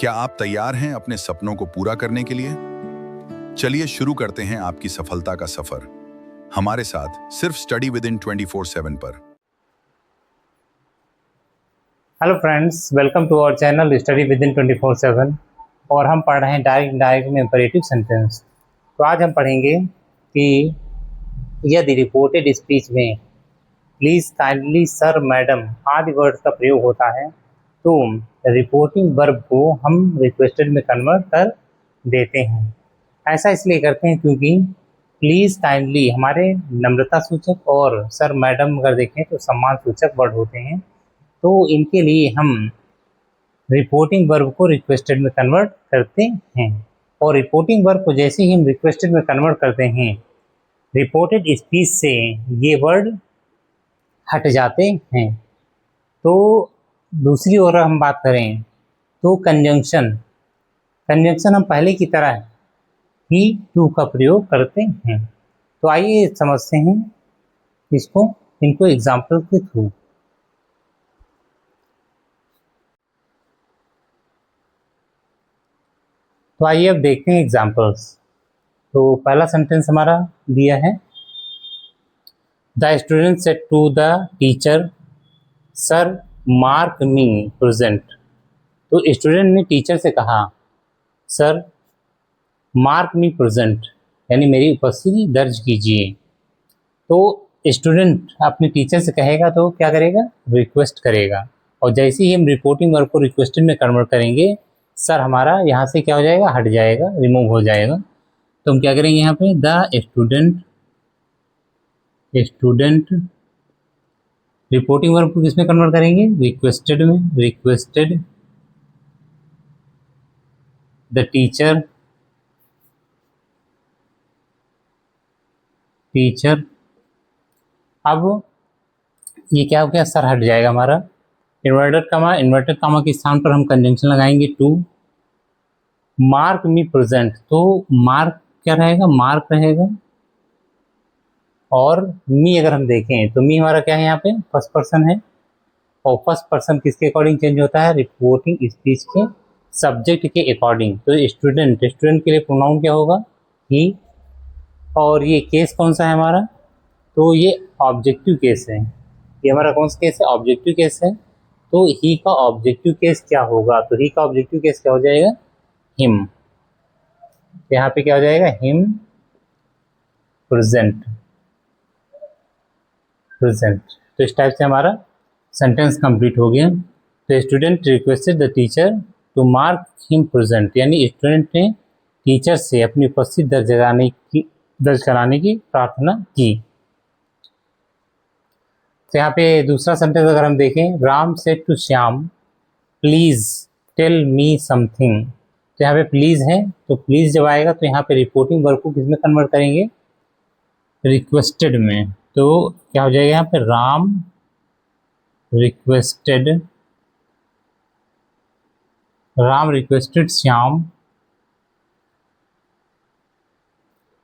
क्या आप तैयार हैं अपने सपनों को पूरा करने के लिए? चलिए शुरू करते हैं आपकी सफलता का सफर हमारे साथ सिर्फ स्टडी विद इन 24/7 पर। Hello friends, welcome to our channel study with in 24/7 और हम पढ़ रहे हैं डायरेक्ट में इंपरेटिव सेंटेंस। तो आज हम पढ़ेंगे कि यदि रिपोर्टेड स्पीच में प्लीज़, काइंडली, सर, मैडम आदि वर्ड्स का प्रयोग होता है तो रिपोर्टिंग वर्ब को हम रिक्वेस्टेड में कन्वर्ट कर देते हैं। ऐसा इसलिए करते हैं क्योंकि प्लीज़, काइंडली हमारे नम्रता सूचक और सर, मैडम अगर देखें तो सम्मान सूचक वर्ड होते हैं। तो इनके लिए हम रिपोर्टिंग वर्ब को रिक्वेस्टेड में कन्वर्ट करते हैं और रिपोर्टिंग वर्ब को जैसे ही हम रिक्वेस्टेड में कन्वर्ट करते हैं, रिपोर्टेड स्पीच से ये वर्ड हट जाते हैं। तो दूसरी ओर हम बात करें तो कंजंक्शन हम पहले की तरह ही टू का प्रयोग करते हैं। तो आइए समझते हैं इनको एग्जाम्पल के थ्रू। तो आइए अब देखते हैं एग्जाम्पल्स। तो पहला सेंटेंस हमारा दिया है, the student said to the teacher, sir mark me present. तो स्टूडेंट ने टीचर से कहा, सर मार्क मी प्रेजेंट, यानी मेरी उपस्थिति दर्ज कीजिए। तो स्टूडेंट अपने टीचर से कहेगा तो क्या करेगा, रिक्वेस्ट करेगा। और जैसे ही हम रिपोर्टिंग वर्ब को रिक्वेस्टेड में कन्वर्ट करेंगे, सर हमारा यहाँ से क्या हो जाएगा, हट जाएगा, रिमूव हो जाएगा। तो हम क्या करेंगे यहाँ पे, द स्टूडेंट रिपोर्टिंग वर्ब को किसमें कन्वर्ट करेंगे, रिक्वेस्टेड में। रिक्वेस्टेड द टीचर अब ये क्या हो गया, सर हट जाएगा हमारा। इन्वर्टेड कामा के स्थान पर हम कंजंक्शन लगाएंगे टू। मार्क मी प्रेजेंट, तो मार्क क्या रहेगा, मार्क रहेगा। और मी अगर हम देखें तो मी हमारा क्या है, यहाँ पे फर्स्ट पर्सन है। और फर्स्ट पर्सन किसके अकॉर्डिंग चेंज होता है, रिपोर्टिंग स्पीच के सब्जेक्ट के अकॉर्डिंग। तो स्टूडेंट के लिए प्रोनाउन क्या होगा, ही। और ये केस कौन सा है हमारा, तो ये ऑब्जेक्टिव केस है। ये हमारा कौन सा केस है, ऑब्जेक्टिव केस है। तो ही का ऑब्जेक्टिव केस क्या होगा, तो ही का ऑब्जेक्टिव केस क्या हो जाएगा, हिम। यहाँ पे क्या हो जाएगा, हिम प्रेजेंट। तो इस टाइप से हमारा सेंटेंस कंप्लीट हो गया। तो student requested the teacher to mark him present, यानी स्टूडेंट ने टीचर से अपनी उपस्थिति दर्ज कराने की प्रार्थना की। तो यहाँ पे दूसरा सेंटेंस अगर हम देखें, Ram said to Shyam, please tell me something. तो यहाँ पे प्लीज है, तो प्लीज जब आएगा तो यहाँ पे रिपोर्टिंग वर्ब को किसमें कन्वर्ट करेंगे, रिक्वेस्टेड में। तो क्या हो जाएगा यहाँ पे, राम रिक्वेस्टेड श्याम।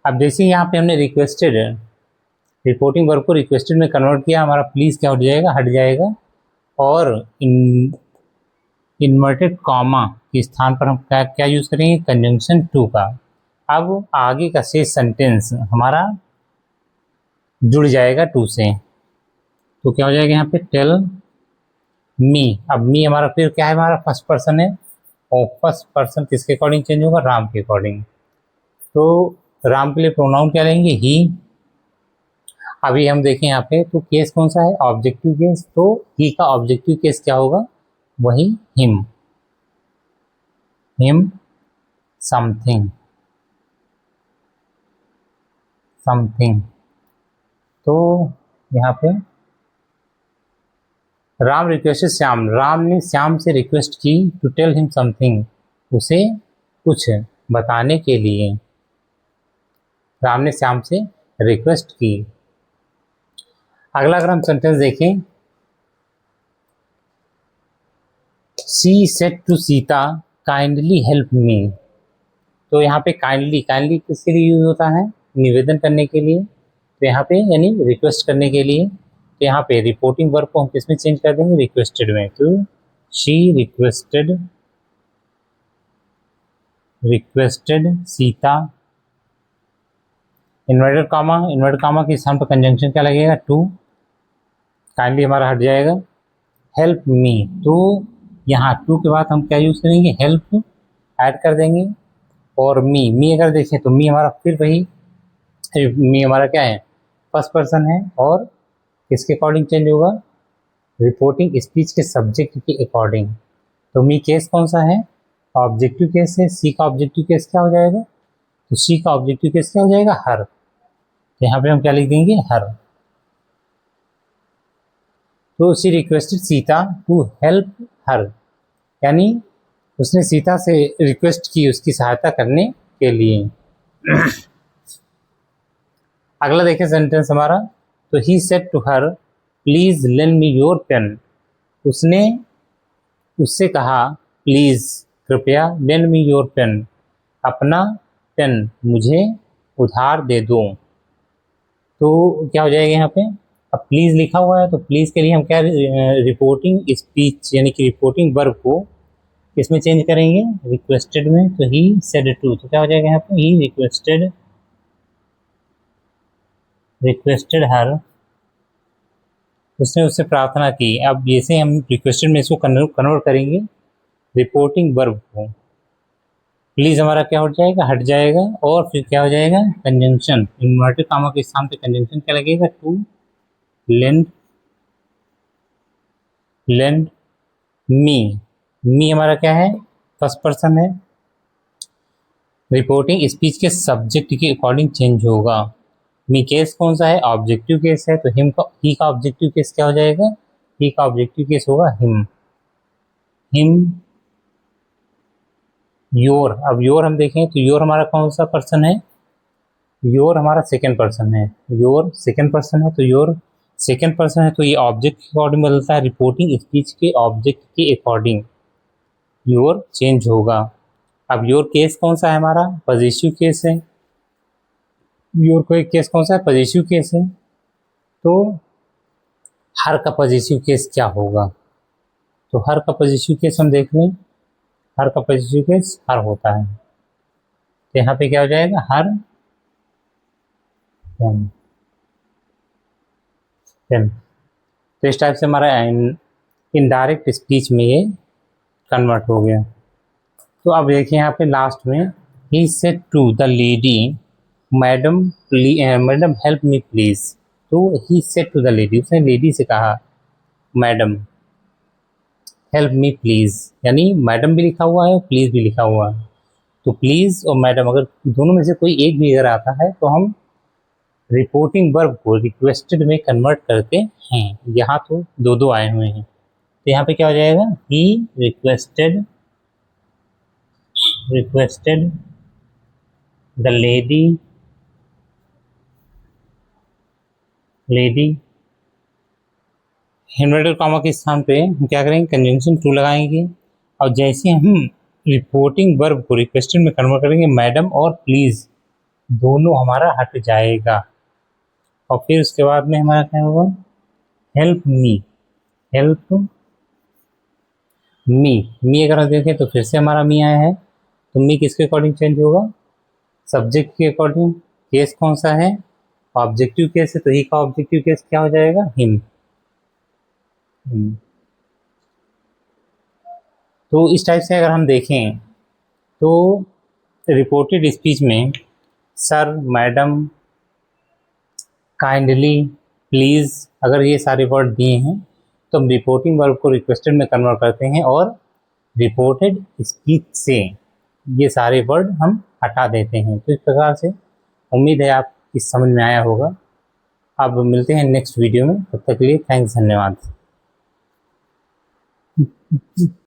अब जैसे यहाँ पे हमने रिपोर्टिंग वर्ब को रिक्वेस्टेड में कन्वर्ट किया, हमारा प्लीज क्या हो जाएगा, हट जाएगा। और इन्वर्टेड कॉमा के स्थान पर हम क्या यूज करेंगे, कंजंक्शन टू का। अब आगे का शेष सेंटेंस हमारा जुड़ जाएगा टू से। तो क्या हो जाएगा यहाँ पे, टेल मी। अब मी हमारा फिर क्या है, हमारा फर्स्ट पर्सन है। और फर्स्ट पर्सन किसके अकॉर्डिंग चेंज होगा, राम के अकॉर्डिंग। तो राम के लिए प्रोनाउन क्या लेंगे, ही। अभी हम देखें यहाँ पे तो केस कौन सा है, ऑब्जेक्टिव केस। तो ही का ऑब्जेक्टिव केस क्या होगा, वही हिम समथिंग। तो यहाँ पे राम रिक्वेस्टेड श्याम, राम ने श्याम से रिक्वेस्ट की टू टेल हिम समथिंग, उसे कुछ बताने के लिए राम ने श्याम से रिक्वेस्ट की। अगला अगर हम सेंटेंस देखें, she said to Sita, kindly help me. तो यहाँ पे काइंडली किसके लिए यूज होता है, निवेदन करने के लिए। तो यहाँ पे यानी रिक्वेस्ट करने के लिए। तो यहाँ पे रिपोर्टिंग वर्ब को हम किसमें चेंज कर देंगे, रिक्वेस्टेड में। तो she requested requested Sita, inverted comma के स्थान पर कंजंक्शन क्या लगेगा, टू, काइंडली हमारा हट जाएगा। हेल्प मी, तो यहाँ टू के बाद हम क्या यूज़ करेंगे, हेल्प ऐड कर देंगे। और मी अगर देखें तो मी हमारा फिर वही, मी हमारा क्या है, फर्स्ट पर्सन है और किसके अकॉर्डिंग चेंज होगा, रिपोर्टिंग स्पीच के सब्जेक्ट के अकॉर्डिंग। तो मी केस कौन सा है, ऑब्जेक्टिव केस है। सी का ऑब्जेक्टिव केस क्या हो जाएगा, तो सी का ऑब्जेक्टिव केस क्या हो जाएगा, हर। तो यहाँ पे हम क्या लिख देंगे, हर। तो she requested Sita to help her, यानी उसने सीता से रिक्वेस्ट की उसकी सहायता करने के लिए। अगला देखिए सेंटेंस हमारा, तो he said to her please lend me your pen, उसने उससे कहा प्लीज कृपया, लेंड मी योर पेन, अपना पेन मुझे उधार दे दो। तो क्या हो जाएगा यहाँ पे, अब प्लीज़ लिखा हुआ है तो प्लीज़ के लिए हम क्या, रिपोर्टिंग स्पीच यानी कि रिपोर्टिंग वर्ब को इसमें चेंज करेंगे, रिक्वेस्टेड में। तो ही सेड टू, तो क्या हो जाएगा यहाँ पे, ही रिक्वेस्टेड हर, उसने उससे प्रार्थना की। अब जैसे हम रिक्वेस्टेड में इसको कन्वर्ट करेंगे रिपोर्टिंग वर्ब को, प्लीज़ हमारा क्या हो जाएगा, हट जाएगा। और फिर क्या हो जाएगा, कंजंक्शन, इन्वर्टेड कामा के स्थान पे कंजंक्शन क्या लगेगा, टू, लेंड मी हमारा क्या है, फर्स्ट पर्सन है, रिपोर्टिंग स्पीच के सब्जेक्ट के अकॉर्डिंग चेंज होगा। मी केस कौन सा है, ऑब्जेक्टिव केस है, तो ही का ऑब्जेक्टिव केस क्या हो जाएगा, ही का ऑब्जेक्टिव केस होगा हिम योर। अब योर हम देखें तो योर हमारा कौन सा पर्सन है, योर हमारा सेकेंड पर्सन है, योर सेकेंड पर्सन है, तो योर सेकेंड पर्सन है, तो ये ऑब्जेक्ट के अकॉर्डिंग बदलता है, रिपोर्टिंग स्पीच के ऑब्जेक्ट के अकॉर्डिंग योर चेंज होगा। अब योर केस कौन सा है हमारा, पॉजिटिव केस है, योर को एक केस कौन सा है, पॉजिटिव केस है। तो हर का पॉजिटिव केस क्या होगा, तो हर का पॉजिटिव केस हम देख लें, हर का पॉजिटिव केस हर होता है, तो यहाँ पे क्या हो जाएगा, हर पेन। तो इस टाइप से हमारा इनडायरेक्ट स्पीच में ये कन्वर्ट हो गया। तो अब देखिए यहाँ पे लास्ट में, he said to the lady madam help me please. तो he said to the lady, उसने लेडी से कहा मैडम हेल्प मी प्लीज, यानी मैडम भी लिखा हुआ है और प्लीज भी लिखा हुआ है। तो प्लीज और मैडम अगर दोनों में से कोई एक भी अगर आता है तो हम रिपोर्टिंग वर्ब को रिक्वेस्टेड में कन्वर्ट करते हैं। यहाँ तो दो दो आए हुए हैं, तो यहाँ पे क्या हो जाएगा, he requested the lady inverted comma के स्थान पे हम क्या करेंगे, कंजंक्शन टू लगाएंगे। और जैसे हम रिपोर्टिंग वर्ब को रिक्वेस्टेड में कन्वर्ट करेंगे, मैडम और प्लीज दोनों हमारा हट जाएगा। और फिर उसके बाद में हमारा क्या होगा, हेल्प मी अगर हम देखें तो फिर से हमारा मी आया है, तो मी किसके अकॉर्डिंग चेंज होगा, सब्जेक्ट के अकॉर्डिंग। केस कौन सा है, ऑब्जेक्टिव केस है, तो ही का ऑब्जेक्टिव केस क्या हो जाएगा, हिम। तो इस टाइप से अगर हम देखें तो रिपोर्टेड स्पीच में सर, मैडम, काइंडली, प्लीज़ अगर ये सारे वर्ड दिए हैं तो हम रिपोर्टिंग वर्ब को रिक्वेस्टेड में कन्वर्ट करते हैं और रिपोर्टेड स्पीच से ये सारे वर्ड हम हटा देते हैं। तो इस प्रकार से उम्मीद है आपकी समझ में आया होगा। अब मिलते हैं नेक्स्ट वीडियो में, तब तक के लिए थैंक्स, धन्यवाद।